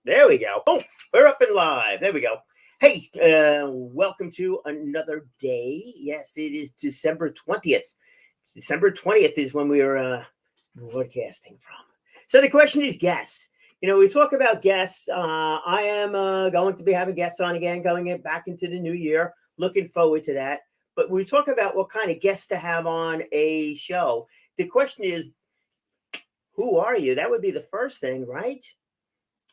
There we go. Boom. We're up and live. There we go. Hey, welcome to another day. Yes, it is December 20th. December 20th is when we are broadcasting from. So the question is guests. We talk about guests. I am going to be having guests on again, going back into the new year. Looking forward to that. But we talk about what kind of guests to have on a show. The question is, who are you? That would be the first thing, right?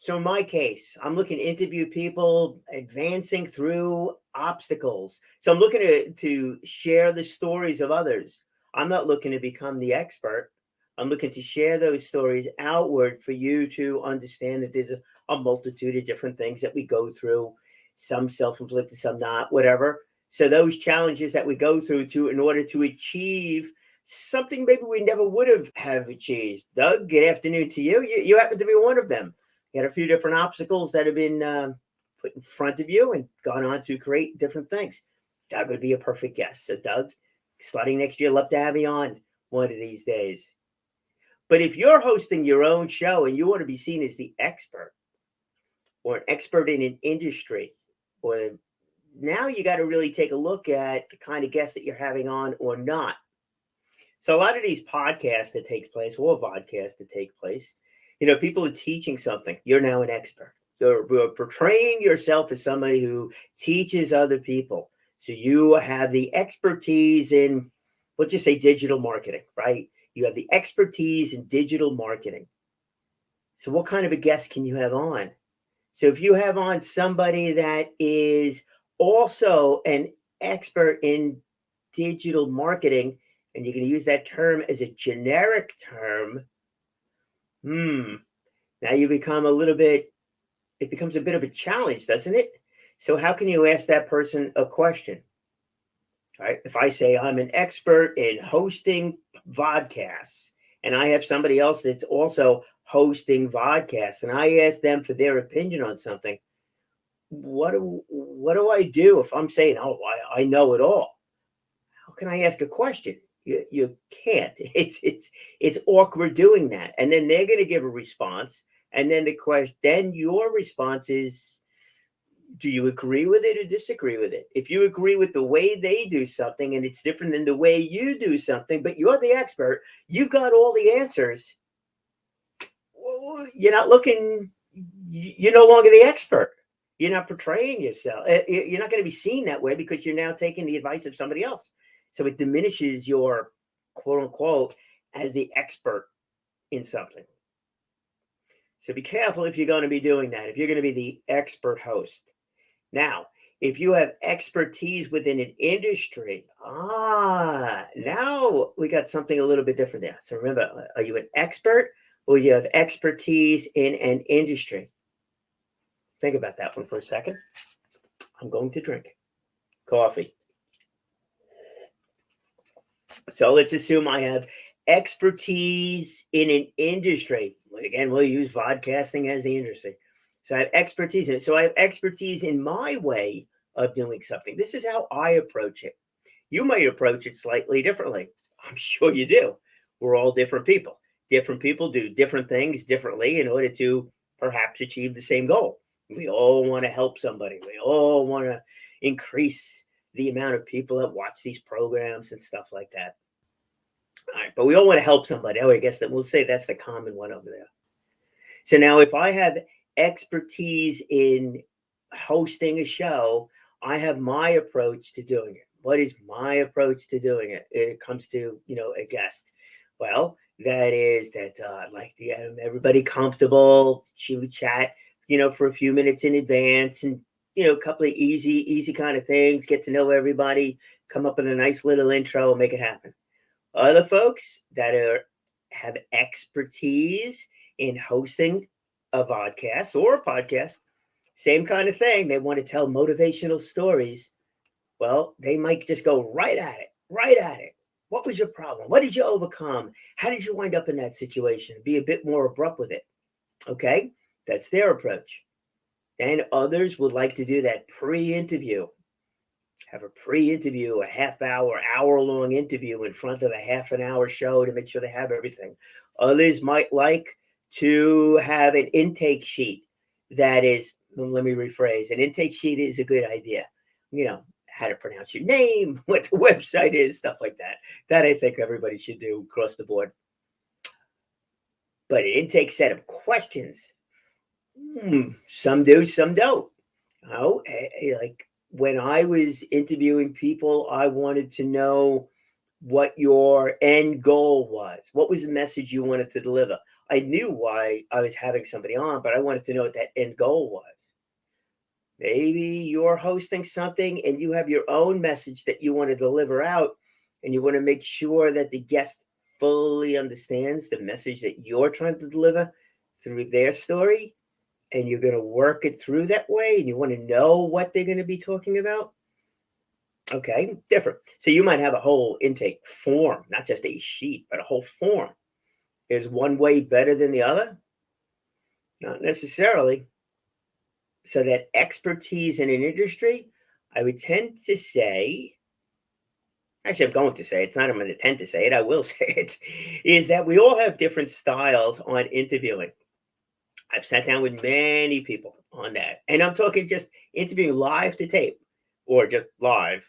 So in my case, I'm looking to interview people advancing through obstacles. So I'm looking to share the stories of others. I'm not looking to become the expert. I'm looking to share those stories outward for you to understand that there's a multitude of different things that we go through, some self-inflicted, some not, whatever. So those challenges that we go through in order to achieve something maybe we never would have achieved. Doug, good afternoon to you. You happen to be one of them. You had a few different obstacles that have been put in front of you and gone on to create different things. Doug would be a perfect guest. So Doug, starting next year, love to have you on one of these days. But if you're hosting your own show and you want to be seen as the expert or an expert in an industry, or now you got to really take a look at the kind of guests that you're having on or not. So a lot of these podcasts that takes place, or vodcasts that take place, people are teaching something. You're now an expert. You're portraying yourself as somebody who teaches other people. So you have the expertise in, let's just say, digital marketing, right? You have the expertise in digital marketing. So what kind of a guest can you have on? So if you have on somebody that is also an expert in digital marketing, and you can use that term as a generic term, now you become it becomes a bit of a challenge, doesn't it? So how can you ask that person a question? All right. If I say I'm an expert in hosting vodcasts, and I have somebody else that's also hosting vodcasts, and I ask them for their opinion on something, what do I do if I'm saying, oh, I know it all? How can I ask a question? You can't. It's awkward doing that. And then they're going to give a response. And then then your response is, do you agree with it or disagree with it? If you agree with the way they do something and it's different than the way you do something, but you're the expert, you've got all the answers, you're not looking, you're no longer the expert. You're not portraying yourself. You're not going to be seen that way because you're now taking the advice of somebody else. So it diminishes your quote unquote as the expert in something. So be careful if you're going to be doing that, if you're going to be the expert host. Now, if you have expertise within an industry, now we got something a little bit different there. So remember, are you an expert or you have expertise in an industry? Think about that one for a second. I'm going to drink coffee. So let's assume I have expertise in an industry. Again, we'll use vodcasting as the industry. So I have expertise in it. So I have expertise in my way of doing something. This is how I approach it. You might approach it slightly differently. I'm sure you do. We're all different people. Different people do different things differently in order to perhaps achieve the same goal. We all want to help somebody. We all want to increase the amount of people that watch these programs and stuff like that. All right, but we all want to help somebody. I guess that we'll say that's the common one over there. So now if I have expertise in hosting a show, I have my approach to doing it. What is my approach to doing it? It comes to, a guest. Well, that is that like to get everybody comfortable. She would chat, for a few minutes in advance, and a couple of easy kind of things. Get to know everybody, come up with a nice little intro, and make it happen. Other folks that have expertise in hosting a podcast or a podcast, same kind of thing. They want to tell motivational stories. Well, they might just go right at it, right at it. What was your problem? What did you overcome? How did you wind up in that situation? Be a bit more abrupt with it. Okay, that's their approach. And others would like to do that pre-interview. Have a pre-interview, a hour-long interview in front of a half an hour show to make sure they have everything. Others might like to have an intake sheet that is, let me rephrase, an intake sheet is a good idea. How to pronounce your name, what the website is, stuff like that. That I think everybody should do across the board. But an intake set of questions, some do, some don't. Like when I was interviewing people, I wanted to know what your end goal was. What was the message you wanted to deliver? I knew why I was having somebody on, but I wanted to know what that end goal was. Maybe you're hosting something and you have your own message that you want to deliver out, and you want to make sure that the guest fully understands the message that you're trying to deliver through their story, and you're going to work it through that way, and you want to know what they're going to be talking about. Okay, different. So you might have a whole intake form, not just a sheet, but a whole form. Is one way better than the other? Not necessarily. So that expertise in an industry, I would tend to say, actually, I'm going to say, it's not I'm going to tend to say it, I will say it, is that we all have different styles on interviewing. I've sat down with many people on that. And I'm talking just interviewing live to tape, or just live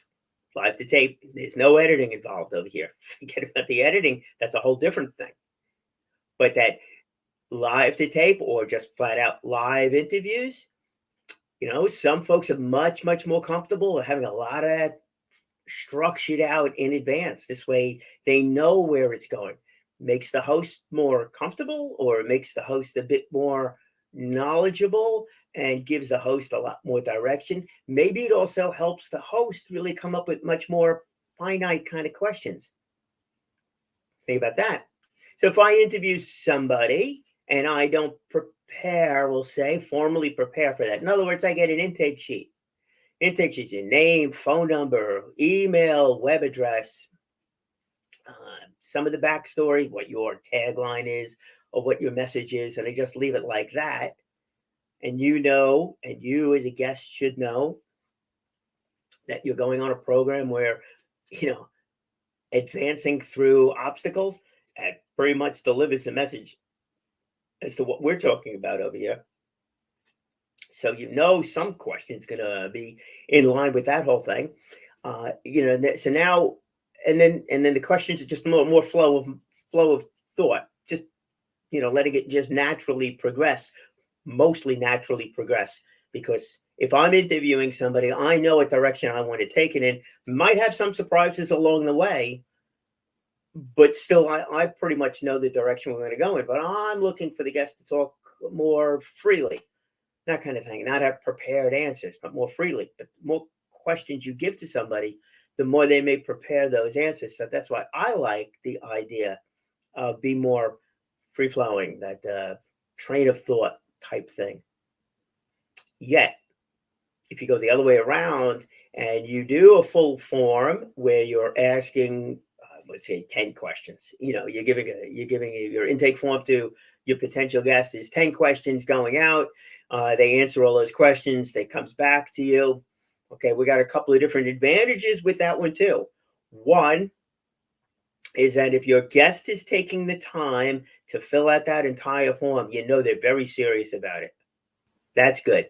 to tape. There's no editing involved over here. Forget about the editing. That's a whole different thing. But that live to tape or just flat out live interviews, some folks are much, much more comfortable having a lot of that structured out in advance. This way they know where it's going. Makes the host more comfortable, or it makes the host a bit more knowledgeable and gives the host a lot more direction. Maybe it also helps the host really come up with much more finite kind of questions. Think about that. So if I interview somebody and I don't formally prepare for that. In other words, I get an intake sheet. Intake sheet, your name, phone number, email, web address, some of the backstory, what your tagline is, or what your message is, and I just leave it like that. And you as a guest should know that you're going on a program where, advancing through obstacles and pretty much delivers the message as to what we're talking about over here. So some questions going to be in line with that whole thing. So now, and then the questions are just more flow of thought, just letting it just naturally progress, mostly naturally progress. Because if I'm interviewing somebody, I know what direction I want to take it in. Might have some surprises along the way, but still I pretty much know the direction we're going to go in. But I'm looking for the guest to talk more freely, that kind of thing. Not have prepared answers, but more freely. But more questions you give to somebody, the more they may prepare those answers. So that's why I like the idea of be more free-flowing, that train of thought type thing. Yet, if you go the other way around and you do a full form where you're asking, let's say 10 questions, you're giving your intake form to your potential guest is 10 questions going out. They answer all those questions. They comes back to you. Okay, we got a couple of different advantages with that one too. One is that if your guest is taking the time to fill out that entire form, they're very serious about it. That's good.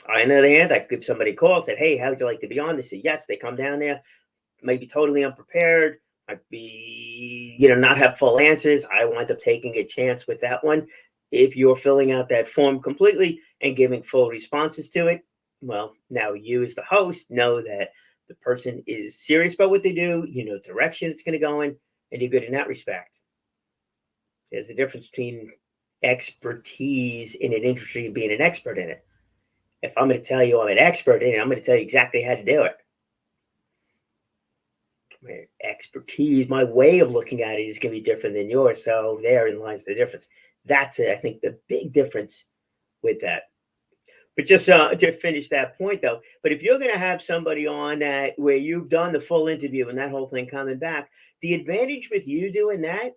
On the other hand, I give somebody a call, said, hey, how would you like to be on? They say yes. They come down there, might be totally unprepared, might be, not have full answers. I wind up taking a chance with that one. If you're filling out that form completely and giving full responses to it, well, now you as the host know that the person is serious about what they do, direction it's going to go in, and you're good in that respect. There's a difference between expertise in an industry and being an expert in it. If I'm going to tell you I'm an expert in it, I'm going to tell you exactly how to do it. My expertise, my way of looking at it is going to be different than yours. So therein lies the difference. That's it. I think the big difference with that. But just to finish that point, though, but if you're going to have somebody on that where you've done the full interview and that whole thing coming back, the advantage with you doing that,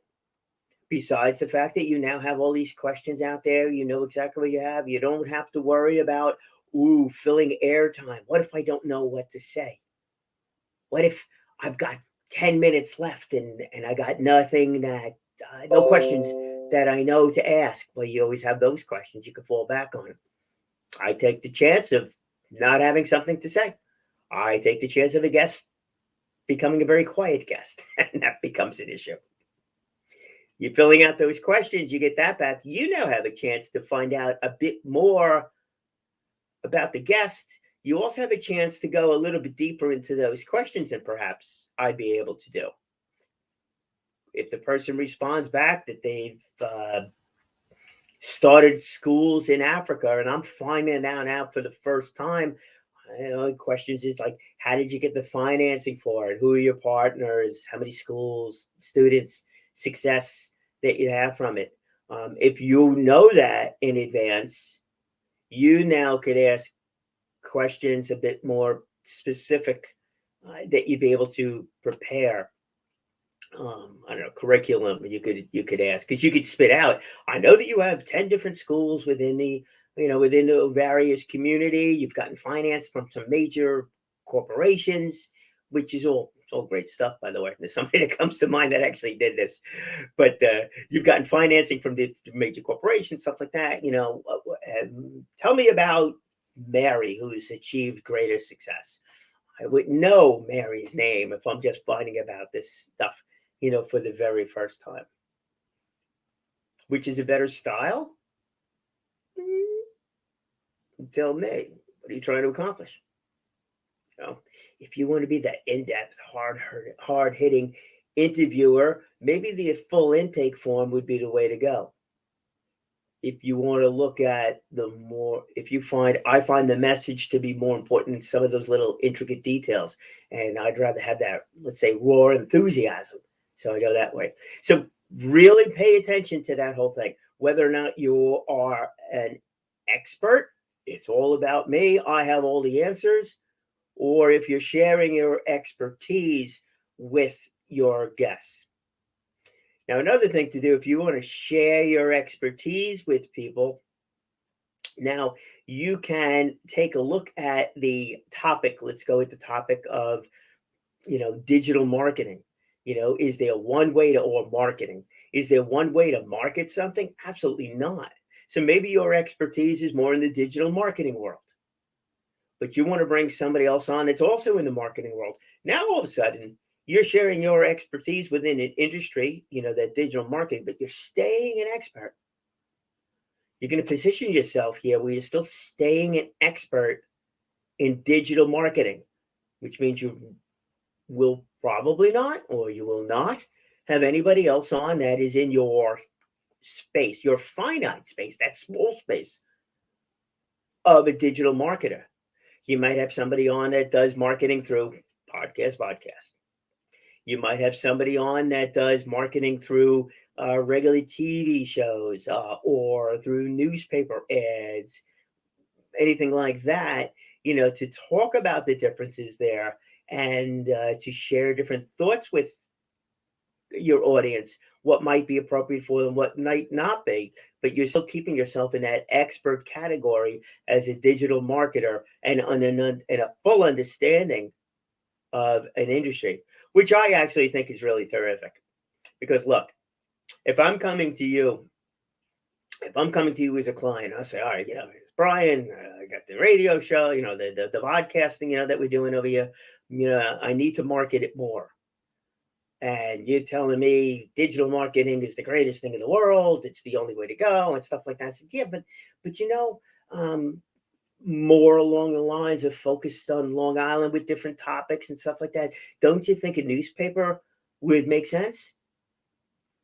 besides the fact that you now have all these questions out there, you know exactly what you have. You don't have to worry about, filling airtime. What if I don't know what to say? What if I've got 10 minutes left and I got nothing no questions that I know to ask? Well, you always have those questions you can fall back on. I take the chance of not having something to say. I take the chance of a guest becoming a very quiet guest, and that becomes an issue. You're filling out those questions, you get that back. You now have a chance to find out a bit more about the guest. You also have a chance to go a little bit deeper into those questions than perhaps I'd be able to do. If the person responds back that they've started schools in Africa, and I'm finding that out for the first time, questions is like, how did you get the financing for it? Who are your partners? How many schools, students, success that you have from it? If you know that in advance, you now could ask questions a bit more specific that you'd be able to prepare. I don't know, curriculum you could ask, because you could spit out, I know that you have 10 different schools within the various community. You've gotten finance from some major corporations, which is all great stuff, by the way. There's somebody that comes to mind that actually did this, but you've gotten financing from the major corporations, stuff like that. Tell me about Mary, who's achieved greater success. I wouldn't know Mary's name if I'm just finding about this stuff, for the very first time. Which is a better style? Tell me, what are you trying to accomplish? If you want to be that in-depth, hard-hitting interviewer, maybe the full intake form would be the way to go. If you want to look at I find the message to be more important than some of those little intricate details, and I'd rather have that, let's say, raw enthusiasm. So I go that way. So really pay attention to that whole thing. Whether or not you are an expert, it's all about me, I have all the answers, or if you're sharing your expertise with your guests. Now, another thing to do, if you want to share your expertise with people, now you can take a look at the topic. Let's go with the topic of, digital marketing. Is there one way or marketing? Is there one way to market something? Absolutely not. So maybe your expertise is more in the digital marketing world, but you want to bring somebody else on that's also in the marketing world. Now, all of a sudden, you're sharing your expertise within an industry, that digital marketing, but you're staying an expert. You're going to position yourself here where you're still staying an expert in digital marketing, which means you will probably not, or you will not have anybody else on that is in your space, your finite space, that small space of a digital marketer. You might have somebody on that does marketing through podcast. You might have somebody on that does marketing through regular TV shows or through newspaper ads, anything like that, to talk about the differences there and to share different thoughts with your audience, what might be appropriate for them, what might not be, but you're still keeping yourself in that expert category as a digital marketer and a full understanding of an industry, which I actually think is really terrific. Because look, if I'm coming to you as a client, I'll say, all right, it's Brian, I got the radio show, the podcasting, that we're doing over here. I need to market it more. And you're telling me digital marketing is the greatest thing in the world. It's the only way to go and stuff like that. I said, yeah, but more along the lines of focused on Long Island with different topics and stuff like that. Don't you think a newspaper would make sense?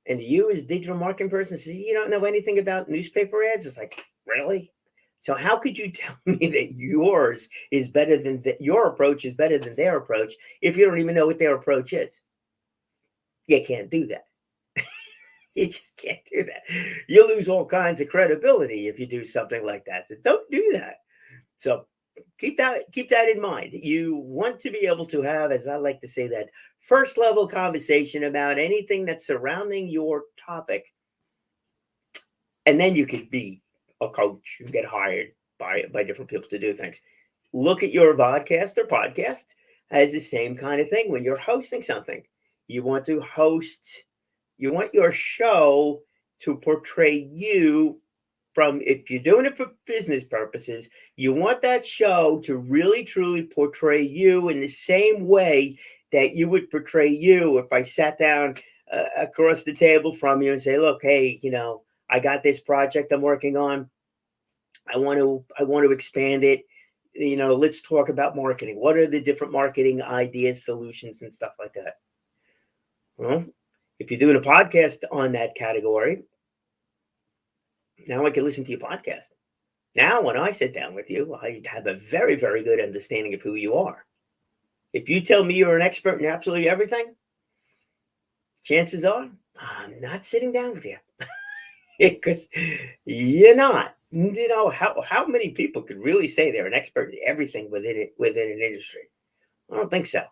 And you, as a digital marketing person, say you don't know anything about newspaper ads. It's like, really? So how could you tell me that yours is better than your approach is better than their approach if you don't even know what their approach is? You can't do that. You just can't do that. You lose all kinds of credibility if you do something like that. So don't do that. So keep that in mind. You want to be able to have, as I like to say, that first level conversation about anything that's surrounding your topic, and then you could be a coach and get hired by different people to do things. Look at your vodcast or podcast as the same kind of thing. When you're hosting something, you want to host, you want your show to portray you from, if you're doing it for business purposes, you want that show to really truly portray you in the same way that you would portray you if I sat down across the table from you and say, look, hey, I got this project I'm working on. I want to expand it. Let's talk about marketing. What are the different marketing ideas, solutions, and stuff like that? Well, if you're doing a podcast on that category, now I can listen to your podcast. Now, when I sit down with you, I have a very, very good understanding of who you are. If you tell me you're an expert in absolutely everything, chances are I'm not sitting down with you because you're not. How many people could really say they're an expert in everything within an industry? I don't think so.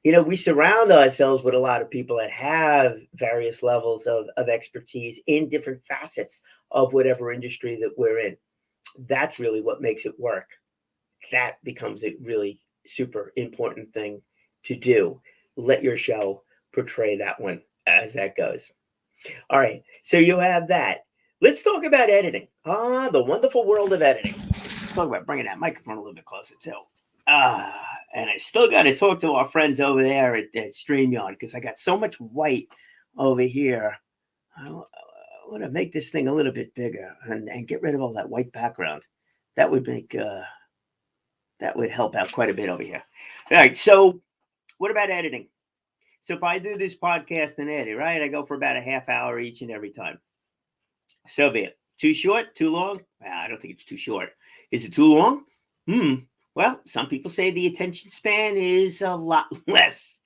We surround ourselves with a lot of people that have various levels of expertise in different facets of whatever industry that we're in. That's really what makes it work. That becomes a really super important thing to do. Let your show portray that one as that goes. All right. So you have that. Let's talk about editing. The wonderful world of editing. Let's talk about bringing that microphone a little bit closer too. And I still got to talk to our friends over there at StreamYard because I got so much white over here. I want to make this thing a little bit bigger and get rid of all that white background. That would help out quite a bit over here. All right. So what about editing? So if I do this podcast and edit, right, I go for about a half hour each and every time. So be it. Too short? Too long? Well, I don't think it's too short. Is it too long? Well, some people say the attention span is a lot less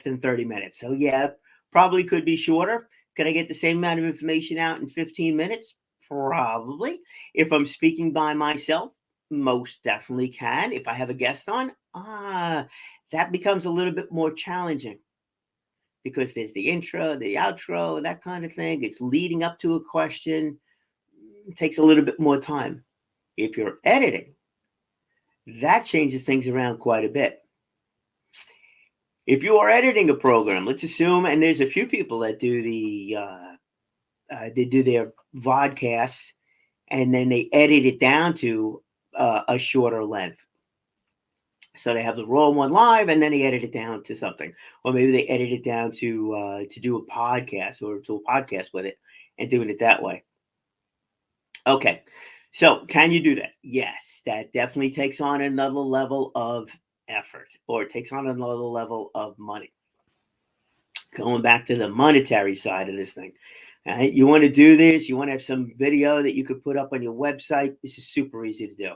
than 30 minutes. So yeah, probably could be shorter. Could I get the same amount of information out in 15 minutes? Probably. If I'm speaking by myself, most definitely can. If I have a guest on, that becomes a little bit more challenging because there's the intro, the outro, that kind of thing. It's leading up to a question. It takes a little bit more time. If you're editing, that changes things around quite a bit. If you are editing a program, let's assume, and there's a few people that do they do their vodcasts and then they edit it down to a shorter length. So they have the raw one live and then they edit it down to something, or maybe they edit it down to do a podcast or to a podcast with it and doing it that way. Okay. So can you do that? Yes, that definitely takes on another level of effort, or it takes on another level of money. Going back to the monetary side of this thing. You want to do this, you want to have some video that you could put up on your website. This is super easy to do.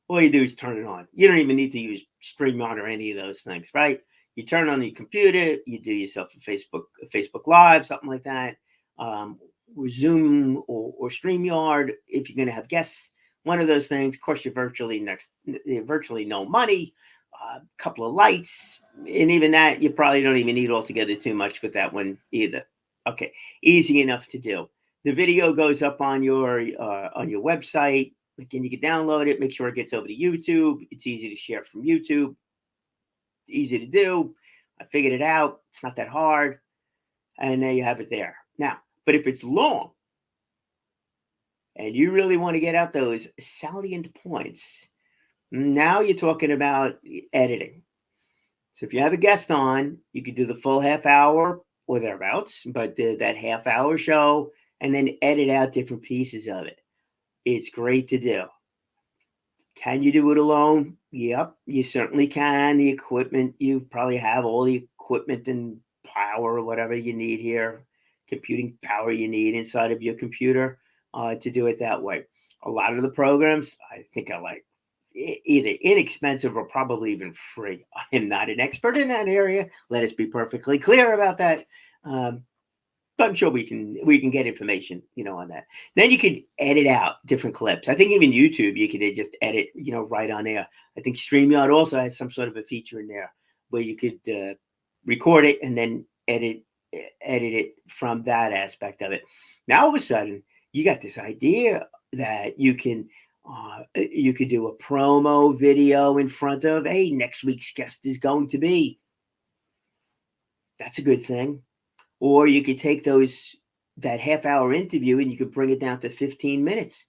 All you do is turn it on. You don't even need to use StreamYard or any of those things, right? You turn on your computer, you do yourself a Facebook Live, something like that. Or Zoom or StreamYard, if you're going to have guests, one of those things. Of course, you're virtually no money, a couple of lights, and even that you probably don't even need altogether too much with that one either. Okay, easy enough to do. The video goes up on your website. Again, you can download it. Make sure it gets over to YouTube. It's easy to share from YouTube. Easy to do. I figured it out. It's not that hard, and there you have it there. Now, but if it's long and you really want to get out those salient points, now you're talking about editing. So if you have a guest on, you could do the full half hour or thereabouts, but that half hour show and then edit out different pieces of it. It's great to do. Can you do it alone? Yep, you certainly can. The equipment, you probably have all the equipment and power or whatever you need here, computing power you need inside of your computer to do it that way. A lot of the programs I think are like either inexpensive or probably even free. I am not an expert in that area. Let us be perfectly clear about that. But I'm sure we can get information, on that. Then you could edit out different clips. I think even YouTube, you could just edit, right on there. I think StreamYard also has some sort of a feature in there where you could record it and then edit it from that aspect of it. Now all of a sudden, you got this idea that you could do a promo video in front of, hey, next week's guest is going to be. That's a good thing. Or you could take that half-hour interview and you could bring it down to 15 minutes.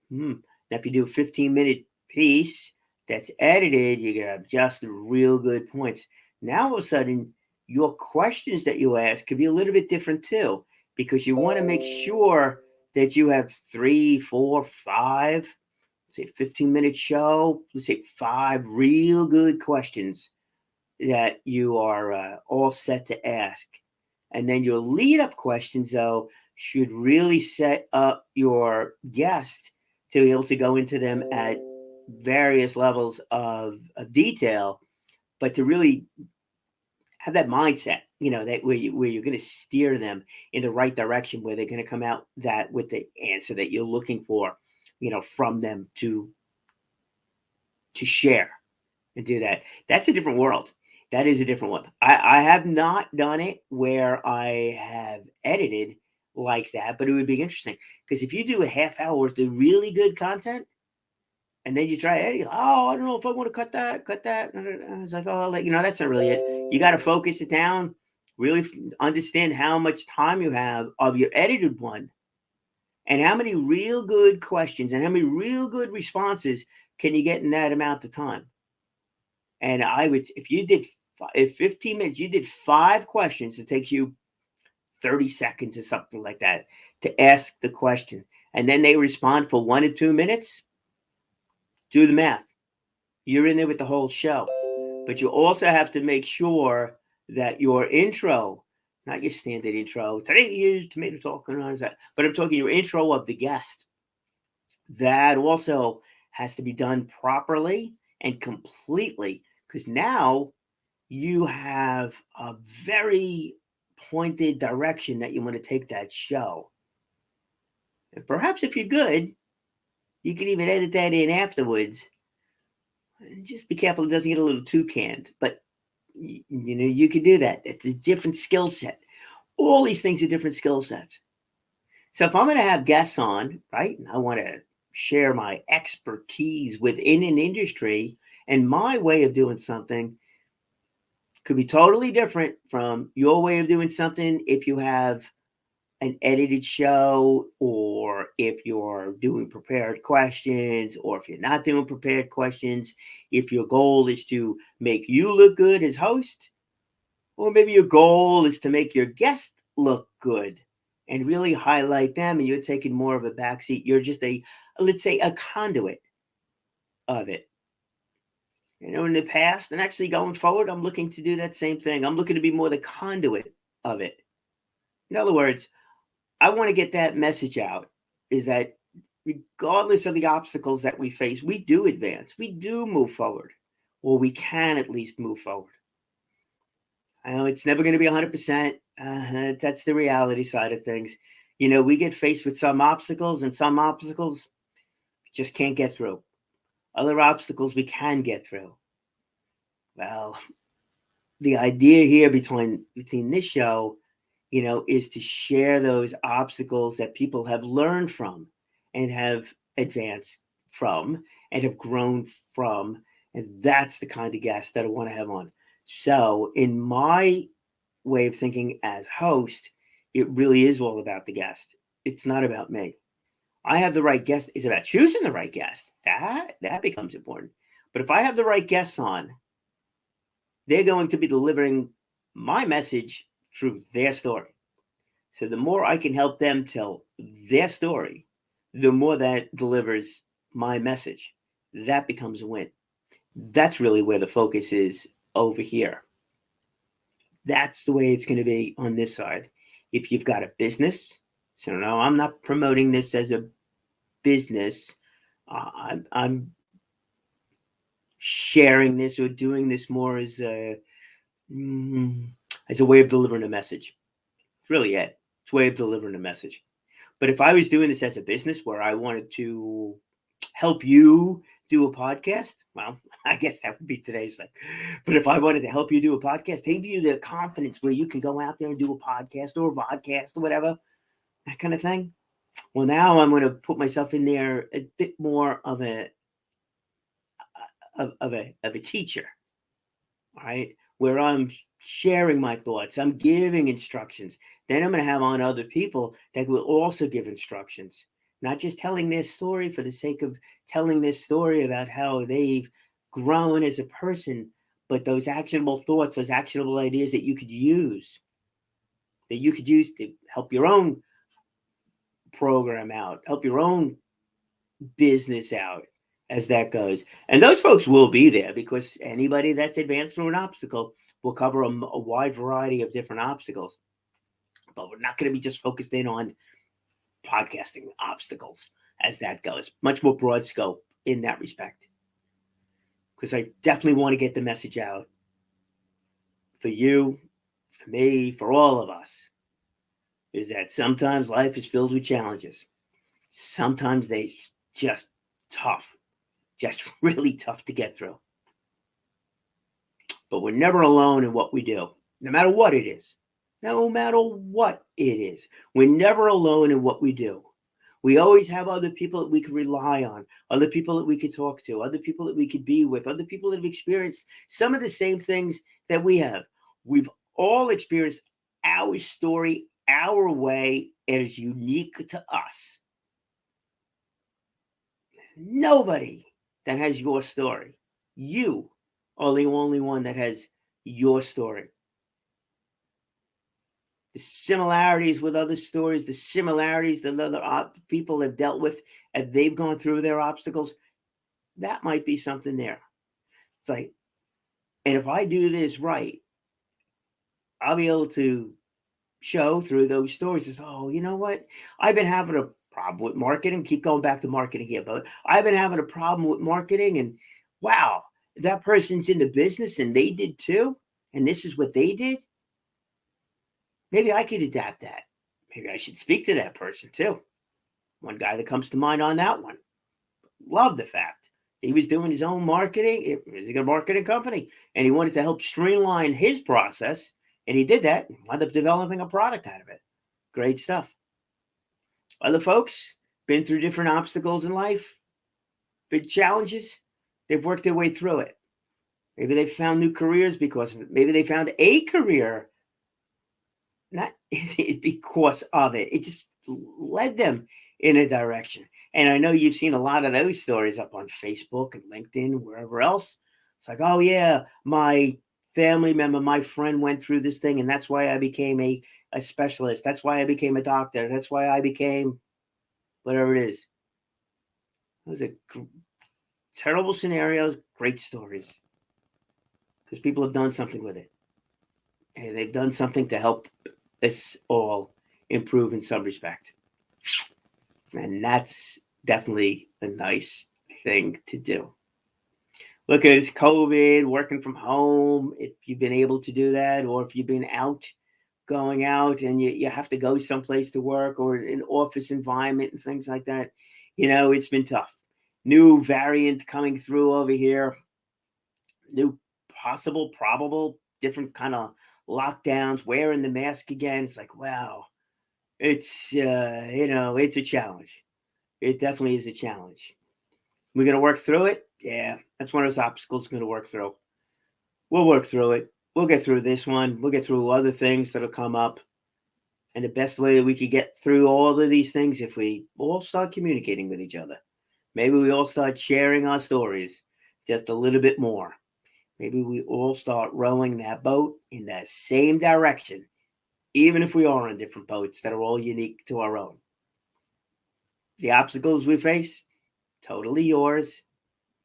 Now, if you do a 15-minute piece that's edited, you're going to have just real good points. Now, all of a sudden, your questions that you ask could be a little bit different too, because you want to make sure that you have 3, 4, 5, let's say 15-minute show, let's say 5 real good questions that you are all set to ask. And then your lead-up questions, though, should really set up your guest to be able to go into them at various levels of detail, but to really have that mindset, that where you're going to steer them in the right direction, where they're going to come out with the answer that you're looking for, from them to share and do that. That's a different world. That is a different one. I have not done it where I have edited like that, but it would be interesting because if you do a half hour worth of really good content and then you try editing, I don't know if I want to cut that. It's like, that's not really it. You got to focus it down, really understand how much time you have of your edited one and how many real good questions and how many real good responses can you get in that amount of time. And I would, if 15 minutes, you did 5 questions, it takes you 30 seconds or something like that to ask the question. And then they respond for 1 or 2 minutes. Do the math. You're in there with the whole show. But you also have to make sure that your intro, not your standard intro, today is Tomato Talk, but I'm talking your intro of the guest. That also has to be done properly and completely, because now you have a very pointed direction that you want to take that show. And perhaps if you're good, you can even edit that in afterwards. And just be careful it doesn't get a little too canned. But, you can do that. It's a different skill set. All these things are different skill sets. So if I'm going to have guests on, right, and I want to share my expertise within an industry, and my way of doing something could be totally different from your way of doing something if you have an edited show, or if you're doing prepared questions, or if you're not doing prepared questions, if your goal is to make you look good as host, or maybe your goal is to make your guest look good and really highlight them, and you're taking more of a backseat. You're just let's say, a conduit of it. In the past, and actually going forward, I'm looking to do that same thing. I'm looking to be more the conduit of it. In other words, I want to get that message out, is that regardless of the obstacles that we face, we do advance. We do move forward, or we can at least move forward. I know it's never going to be 100%. That's the reality side of things. We get faced with some obstacles, and some obstacles we just can't get through. Other obstacles we can get through. Well, the idea here between this show, is to share those obstacles that people have learned from and have advanced from and have grown from. And that's the kind of guest that I want to have on. So in my way of thinking as host, it really is all about the guest. It's not about me. I have the right guest. It's about choosing the right guest. That becomes important. But if I have the right guests on, they're going to be delivering my message through their story. So the more I can help them tell their story, the more that delivers my message. That becomes a win. That's really where the focus is over here. That's the way it's going to be on this side. If you've got a business, so no, I'm not promoting this as a business. I'm sharing this or doing this more as a way of delivering a message. It's really it. It's a way of delivering a message. But if I was doing this as a business where I wanted to help you do a podcast, well, I guess that would be today's thing. But if I wanted to help you do a podcast, give you the confidence where you can go out there and do a podcast or a vodcast or whatever, that kind of thing. Well, now I'm going to put myself in there a bit more of a teacher, right? Where I'm sharing my thoughts, I'm giving instructions. Then I'm going to have on other people that will also give instructions, not just telling their story for the sake of telling their story about how they've grown as a person, but those actionable thoughts, those actionable ideas that you could use to help your own program out, help your own business out as that goes. And those folks will be there because anybody that's advanced through an obstacle will cover a wide variety of different obstacles. But we're not going to be just focused in on podcasting obstacles as that goes. Much more broad scope in that respect. Because I definitely want to get the message out for you, for me, for all of us, is that sometimes life is filled with challenges. Sometimes they just tough, just really tough to get through. But we're never alone in what we do, no matter what it is. No matter what it is, we're never alone in what we do. We always have other people that we can rely on, other people that we could talk to, other people that we could be with, other people that have experienced some of the same things that we have. We've all experienced our story, our way. It is unique to us. Nobody that has your story. You are the only one that has your story. The similarities with other stories, the similarities that other people have dealt with as they've gone through their obstacles, that might be something there. It's like, and if I do this right, I'll be able to show through those stories is, oh, you know what? I've been having a problem with marketing. Keep going back to marketing here, but I've been having a problem with marketing, and wow, that person's in the business and they did too. And this is what they did. Maybe I could adapt that. Maybe I should speak to that person too. One guy that comes to mind on that one. Love the fact he was doing his own marketing. It was a marketing company, and he wanted to help streamline his process. And he did that and wound up developing a product out of it. Great stuff. Other folks been through different obstacles in life, big challenges. They've worked their way through it. Maybe they found new careers because of it. Maybe they found a career, not because of it. It just led them in a direction. And I know you've seen a lot of those stories up on Facebook and LinkedIn, wherever else. It's like, oh yeah, my family member, my friend went through this thing, and that's why I became a specialist. That's why I became a doctor. That's why I became whatever it is. Those are terrible scenarios, great stories. Because people have done something with it. And they've done something to help us all improve in some respect. And that's definitely a nice thing to do. Look at this COVID, working from home, if you've been able to do that, or if you've been going out and you have to go someplace to work or an office environment and things like that. You know, it's been tough. New variant coming through over here. New possible, probable, different kind of lockdowns, wearing the mask again. It's like, wow, it's, it's a challenge. It definitely is a challenge. We're going to work through it. Yeah, that's one of those obstacles we're going to work through. We'll work through it. We'll get through this one. We'll get through other things that'll come up. And the best way that we could get through all of these things, if we all start communicating with each other. Maybe we all start sharing our stories just a little bit more. Maybe we all start rowing that boat in the same direction, even if we are on different boats that are all unique to our own. The obstacles we face, totally yours.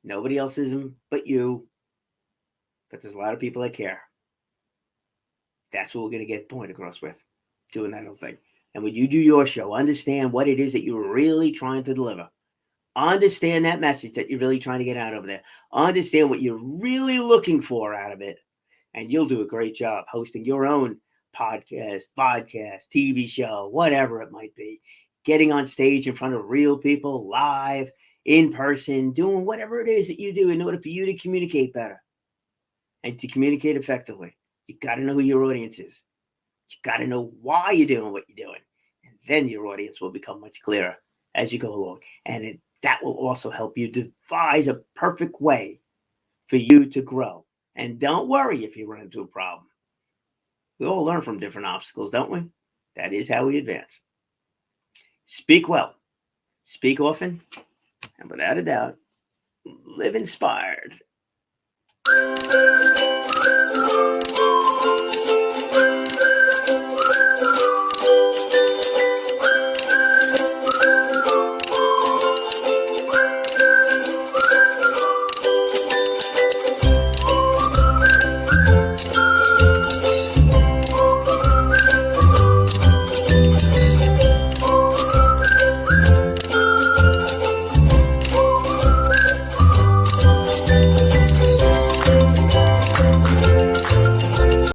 Nobody else's but you. But there's a lot of people that care. That's what we're going to get the point across with, doing that whole thing. And when you do your show, understand what it is that you're really trying to deliver. Understand that message that you're really trying to get out of there. Understand what you're really looking for out of it. And you'll do a great job hosting your own podcast, TV show, whatever it might be. Getting on stage in front of real people, live, in person, doing whatever it is that you do in order for you to communicate better. And to communicate effectively, you got to know who your audience is. You got to know why you're doing what you're doing. And then your audience will become much clearer as you go along. And that will also help you devise a perfect way for you to grow. And don't worry if you run into a problem. We all learn from different obstacles, don't we? That is how we advance. Speak well, speak often, and without a doubt, live inspired.